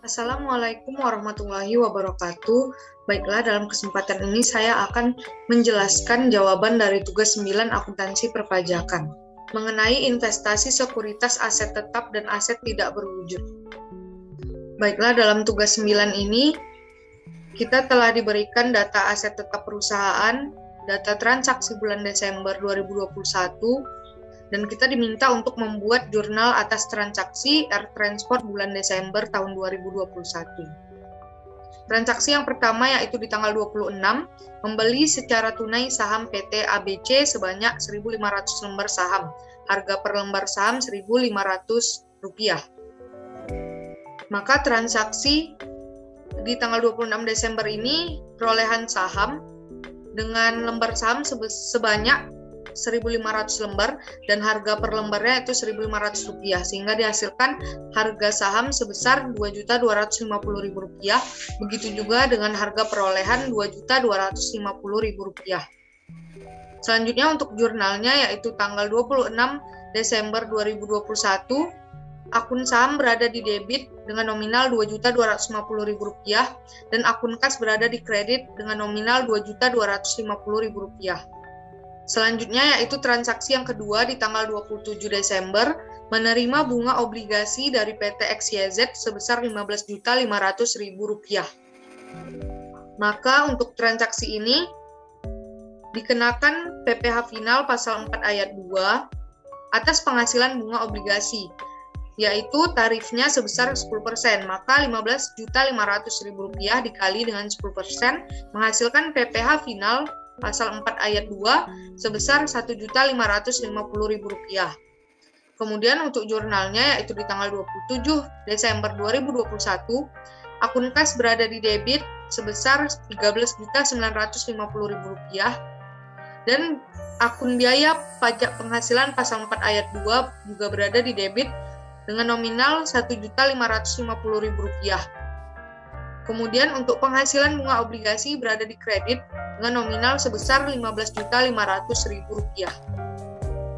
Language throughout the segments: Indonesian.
Assalamualaikum warahmatullahi wabarakatuh. Baiklah, dalam kesempatan ini saya akan menjelaskan jawaban dari tugas 9 akuntansi perpajakan mengenai investasi sekuritas aset tetap dan aset tidak berwujud. Baiklah, dalam tugas 9 ini kita telah diberikan data aset tetap perusahaan, data transaksi bulan Desember 2021, dan kita diminta untuk membuat jurnal atas transaksi air transport bulan Desember tahun 2021. Transaksi yang pertama yaitu di tanggal 26, membeli secara tunai saham PT ABC sebanyak 1.500 lembar saham. Harga per lembar saham Rp1.500. Maka transaksi di tanggal 26 Desember ini perolehan saham dengan lembar saham sebanyak 1.500 lembar dan harga per lembarnya itu Rp1.500, sehingga dihasilkan harga saham sebesar Rp2.250.000. Begitu juga dengan harga perolehan Rp2.250.000. Selanjutnya untuk jurnalnya yaitu tanggal 26 Desember 2021, akun saham berada di debit dengan nominal Rp2.250.000 dan akun kas berada di kredit dengan nominal Rp2.250.000. Selanjutnya yaitu transaksi yang kedua di tanggal 27 Desember menerima bunga obligasi dari PT XYZ sebesar Rp15.500.000. Maka untuk transaksi ini dikenakan PPh final pasal 4 ayat 2 atas penghasilan bunga obligasi, yaitu tarifnya sebesar 10%, maka Rp15.500.000 dikali dengan 10% menghasilkan PPh final pasal 4 ayat 2 sebesar Rp1.550.000. Kemudian untuk jurnalnya yaitu di tanggal 27 Desember 2021, akun kas berada di debit sebesar Rp13.950.000 dan akun biaya pajak penghasilan pasal 4 ayat 2 juga berada di debit dengan nominal Rp1.550.000. Kemudian untuk penghasilan bunga obligasi berada di kredit dengan nominal sebesar Rp15.500.000.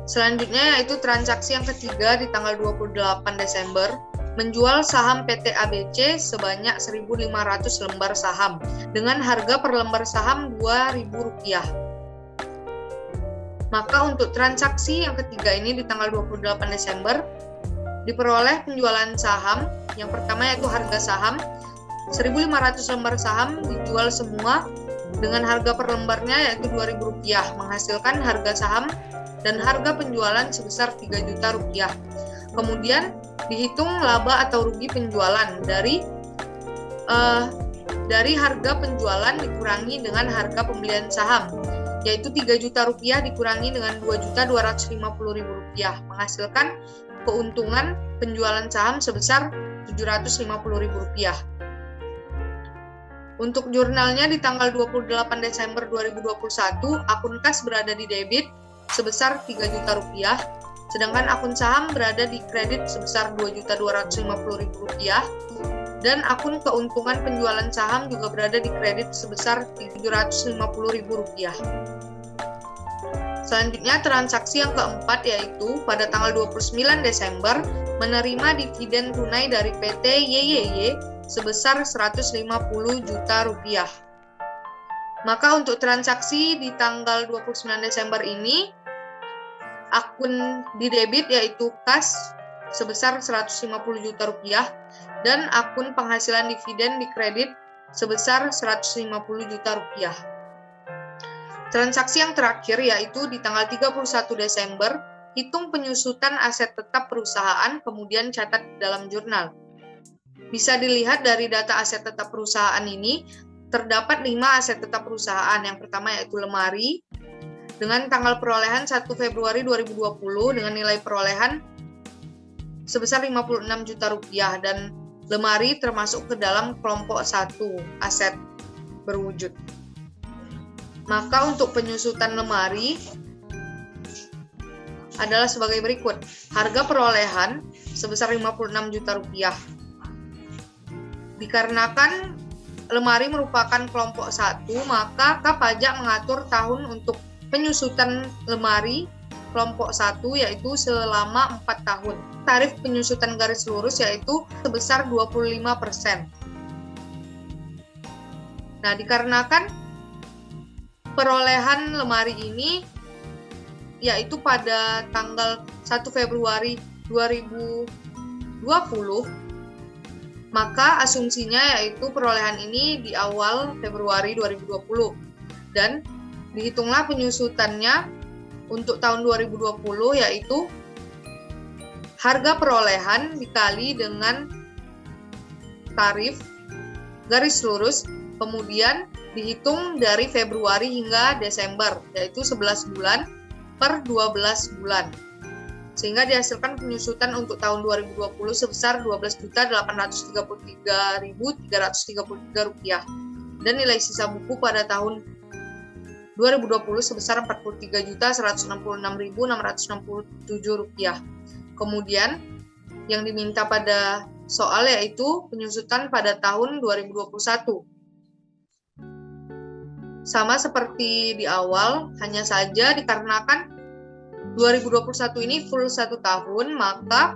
Selanjutnya yaitu transaksi yang ketiga di tanggal 28 Desember, menjual saham PT ABC sebanyak 1.500 lembar saham dengan harga per lembar saham Rp2.000. Maka untuk transaksi yang ketiga ini di tanggal 28 Desember, diperoleh penjualan saham. Yang pertama yaitu harga saham 1.500 lembar saham dijual semua dengan harga per lembarnya yaitu Rp2.000, menghasilkan harga saham dan harga penjualan sebesar Rp3.000.000. Kemudian dihitung laba atau rugi penjualan dari harga penjualan dikurangi dengan harga pembelian saham, yaitu Rp3.000.000 dikurangi dengan Rp2.250.000, menghasilkan keuntungan penjualan saham sebesar Rp750.000. Untuk jurnalnya di tanggal 28 Desember 2021, akun kas berada di debit sebesar Rp3.000.000, sedangkan akun saham berada di kredit sebesar Rp2.250.000, dan akun keuntungan penjualan saham juga berada di kredit sebesar Rp750.000. Selanjutnya transaksi yang keempat yaitu pada tanggal 29 Desember menerima dividen tunai dari PT YYY sebesar Rp150 juta. Maka untuk transaksi di tanggal 29 Desember ini, akun di debit yaitu kas sebesar Rp150 juta dan akun penghasilan dividen di kredit sebesar Rp150 juta. Transaksi yang terakhir yaitu di tanggal 31 Desember, hitung penyusutan aset tetap perusahaan kemudian catat dalam jurnal. Bisa dilihat dari data aset tetap perusahaan ini, terdapat 5 aset tetap perusahaan. Yang pertama yaitu lemari, dengan tanggal perolehan 1 Februari 2020 dengan nilai perolehan sebesar Rp56 juta, dan lemari termasuk ke dalam kelompok 1, aset berwujud. Maka untuk penyusutan lemari adalah sebagai berikut. Harga perolehan sebesar Rp56 juta. Dikarenakan lemari merupakan kelompok 1, maka Pajak mengatur tahun untuk penyusutan lemari kelompok 1 yaitu selama 4 tahun. Tarif penyusutan garis lurus yaitu sebesar 25%. Nah, dikarenakan perolehan lemari ini yaitu pada tanggal 1 Februari 2020, maka asumsinya yaitu perolehan ini di awal Februari 2020 dan dihitunglah penyusutannya untuk tahun 2020 yaitu harga perolehan dikali dengan tarif garis lurus, kemudian dihitung dari Februari hingga Desember, yaitu 11 bulan per 12 bulan. Sehingga dihasilkan penyusutan untuk tahun 2020 sebesar Rp12.833.333 dan nilai sisa buku pada tahun 2020 sebesar Rp43.166.667. Kemudian yang diminta pada soal yaitu penyusutan pada tahun 2021. Sama seperti di awal, hanya saja dikarenakan 2021 ini full 1 tahun, maka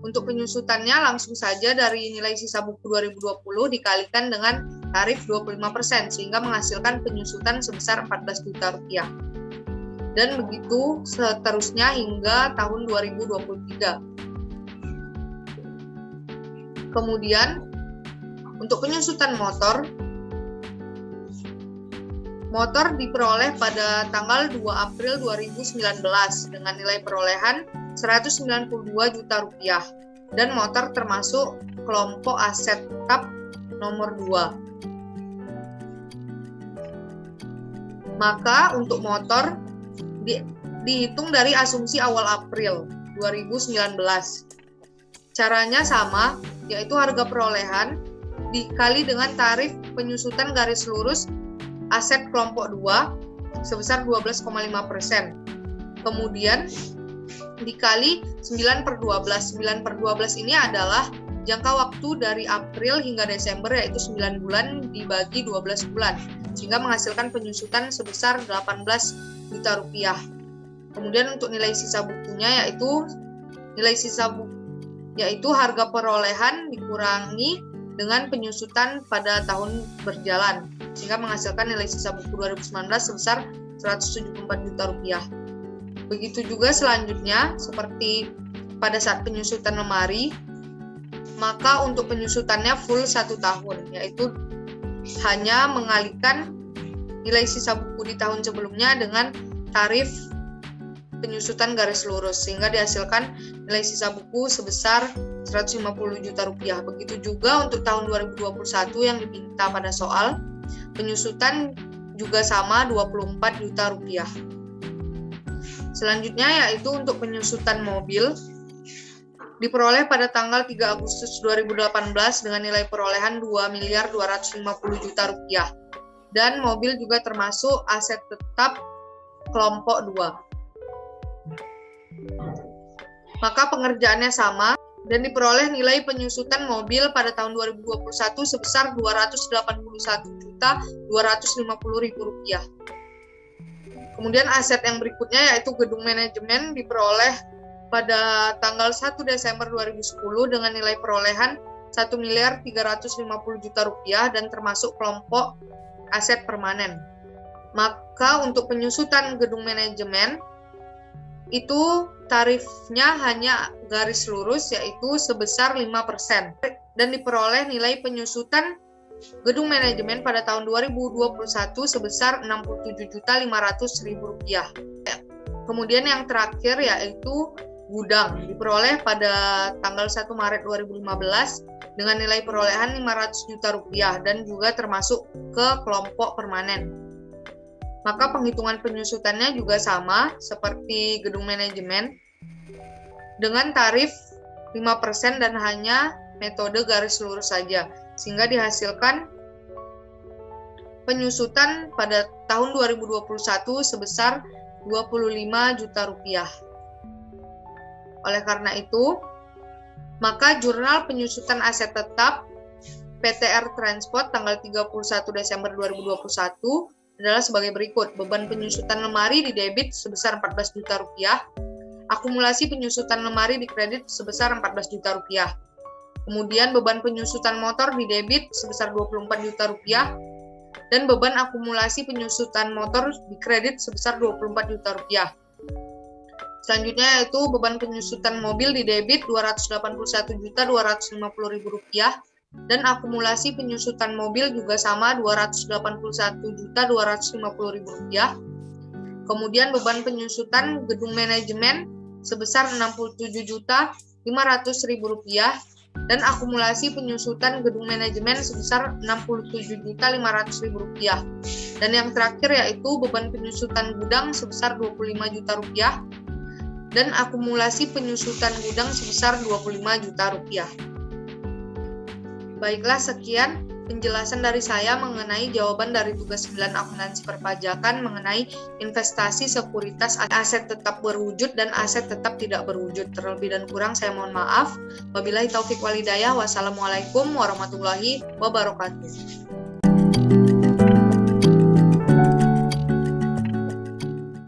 untuk penyusutannya langsung saja dari nilai sisa buku 2020 dikalikan dengan tarif 25%, sehingga menghasilkan penyusutan sebesar Rp14 juta. Dan begitu seterusnya hingga tahun 2023. Kemudian, untuk penyusutan motor diperoleh pada tanggal 2 April 2019 dengan nilai perolehan Rp192 juta dan motor termasuk kelompok aset tetap nomor 2. Maka untuk motor dihitung dari asumsi awal April 2019. Caranya sama, yaitu harga perolehan dikali dengan tarif penyusutan garis lurus aset kelompok 2 sebesar 12,5%. Kemudian dikali 9/12. 9/12 ini adalah jangka waktu dari April hingga Desember, yaitu 9 bulan dibagi 12 bulan, sehingga menghasilkan penyusutan sebesar Rp18 juta. Kemudian untuk nilai sisa bukunya yaitu harga perolehan dikurangi dengan penyusutan pada tahun berjalan, sehingga menghasilkan nilai sisa buku 2019 sebesar Rp174 juta. Begitu juga selanjutnya, seperti pada saat penyusutan lemari, maka untuk penyusutannya full 1 tahun, yaitu hanya mengalihkan nilai sisa buku di tahun sebelumnya dengan tarif penyusutan garis lurus, sehingga dihasilkan nilai sisa buku sebesar Rp150 juta. Begitu juga untuk tahun 2021 yang diminta pada soal, penyusutan juga sama Rp24 juta. Selanjutnya yaitu untuk penyusutan mobil, diperoleh pada tanggal 3 Agustus 2018 dengan nilai perolehan Rp2.250 juta. Dan mobil juga termasuk aset tetap kelompok 2. Maka pengerjaannya sama dan diperoleh nilai penyusutan mobil pada tahun 2021 sebesar Rp281.250.000. Kemudian aset yang berikutnya yaitu gedung manajemen diperoleh pada tanggal 1 Desember 2010 dengan nilai perolehan Rp1.350 juta dan termasuk kelompok aset permanen. Maka untuk penyusutan gedung manajemen itu tarifnya hanya garis lurus yaitu sebesar 5% dan diperoleh nilai penyusutan gedung manajemen pada tahun 2021 sebesar Rp67.500.000. Kemudian yang terakhir yaitu gudang diperoleh pada tanggal 1 Maret 2015 dengan nilai perolehan Rp500 juta dan juga termasuk ke kelompok permanen. Maka penghitungan penyusutannya juga sama seperti gedung manajemen dengan tarif 5% dan hanya metode garis lurus saja, sehingga dihasilkan penyusutan pada tahun 2021 sebesar Rp25 juta. Oleh karena itu, maka jurnal penyusutan aset tetap PTR Transport tanggal 31 Desember 2021 adalah sebagai berikut. Beban penyusutan lemari di debit sebesar 14 juta rupiah. Akumulasi penyusutan lemari di kredit sebesar 14 juta rupiah. Kemudian beban penyusutan motor di debit sebesar 24 juta rupiah. Dan beban akumulasi penyusutan motor di kredit sebesar 24 juta rupiah. Selanjutnya yaitu beban penyusutan mobil di debit Rp281.250.000 dan akumulasi penyusutan mobil juga sama Rp281.250.000. Kemudian beban penyusutan gedung manajemen sebesar Rp67.500.000 dan akumulasi penyusutan gedung manajemen sebesar Rp67.500.000. Dan yang terakhir yaitu beban penyusutan gudang sebesar Rp25 juta dan akumulasi penyusutan gudang sebesar Rp25 juta. Baiklah, sekian penjelasan dari saya mengenai jawaban dari tugas 9 akuntansi perpajakan mengenai investasi sekuritas aset tetap berwujud dan aset tetap tidak berwujud. Terlebih dan kurang saya mohon maaf. Wabillahi taufik walhidayah. Wassalamualaikum warahmatullahi wabarakatuh.